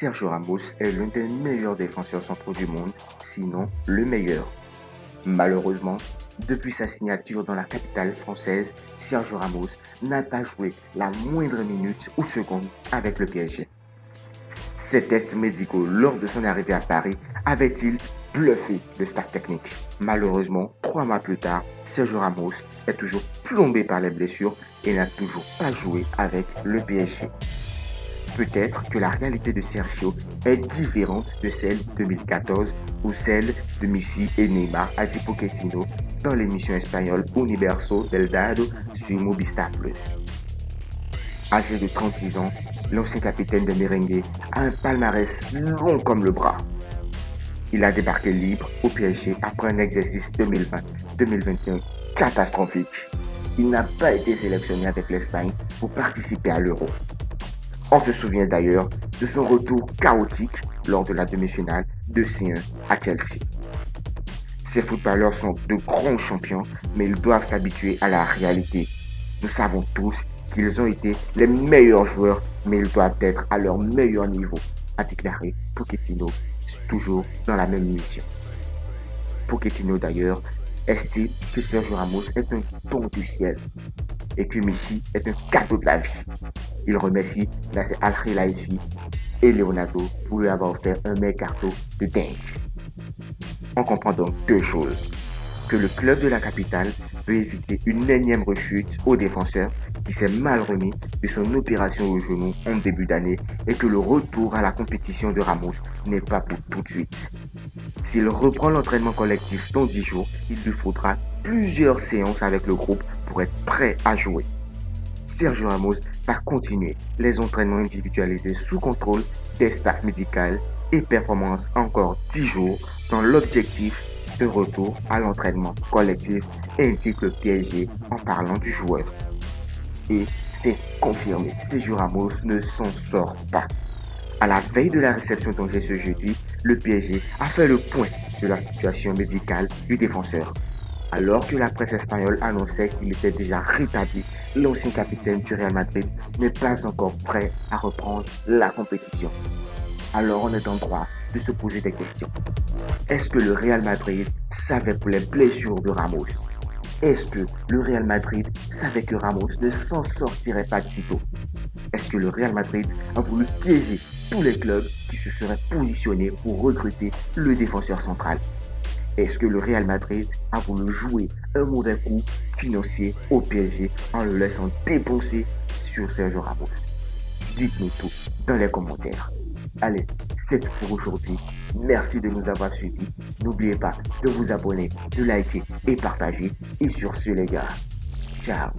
Sergio Ramos est l'un des meilleurs défenseurs centraux du monde, sinon le meilleur. Malheureusement, depuis sa signature dans la capitale française, Sergio Ramos n'a pas joué la moindre minute ou seconde avec le PSG. Ses tests médicaux lors de son arrivée à Paris avaient-ils bluffé le staff technique? Malheureusement, 3 mois plus tard, Sergio Ramos est toujours plombé par les blessures et n'a toujours pas joué avec le PSG. Peut-être que la réalité de Sergio est différente de celle de 2014 ou celle de Messi et Neymar, a dit Pochettino dans l'émission espagnole Universo del Dado sur Movistar Plus. Âgé de 36 ans, l'ancien capitaine des Merengues a un palmarès long comme le bras. Il a débarqué libre au PSG après un exercice 2020-2021 catastrophique. Il n'a pas été sélectionné avec l'Espagne pour participer à l'Euro. On se souvient d'ailleurs de son retour chaotique lors de la demi-finale de C1 à Chelsea. Ces footballeurs sont de grands champions, mais ils doivent s'habituer à la réalité. Nous savons tous qu'ils ont été les meilleurs joueurs, mais ils doivent être à leur meilleur niveau, a déclaré Pochettino, toujours dans la même mission. Pochettino d'ailleurs estime que Sergio Ramos est un don du ciel et que Messi est un cadeau de la vie. Il remercie Nasser Al-Khelaifi et Leonardo pour lui avoir offert un mercato de dingue. On comprend donc deux choses. Que le club de la capitale veut éviter une énième rechute au défenseur qui s'est mal remis de son opération au genou en début d'année et que le retour à la compétition de Ramos n'est pas pour tout de suite. S'il reprend l'entraînement collectif dans 10 jours, il lui faudra plusieurs séances avec le groupe pour être prêt à jouer. Sergio Ramos va continuer les entraînements individualisés sous contrôle des staffs médicaux et performance encore 10 jours dans l'objectif de retour à l'entraînement collectif, indique le PSG en parlant du joueur. Et c'est confirmé, Sergio Ramos ne s'en sort pas. À la veille de la réception d'Angers ce jeudi, le PSG a fait le point de la situation médicale du défenseur. Alors que la presse espagnole annonçait qu'il était déjà rétabli, l'ancien capitaine du Real Madrid n'est pas encore prêt à reprendre la compétition. Alors on est en droit de se poser des questions. Est-ce que le Real Madrid savait pour les blessures de Ramos? Est-ce que le Real Madrid savait que Ramos ne s'en sortirait pas de sitôt? Est-ce que le Real Madrid a voulu piéger tous les clubs qui se seraient positionnés pour recruter le défenseur central? Est-ce que le Real Madrid a voulu jouer un mauvais coup financier au PSG en le laissant dépenser sur Sergio Ramos? Dites-nous tout dans les commentaires. Allez, c'est tout pour aujourd'hui. Merci de nous avoir suivis. N'oubliez pas de vous abonner, de liker et partager. Et sur ce, les gars, ciao.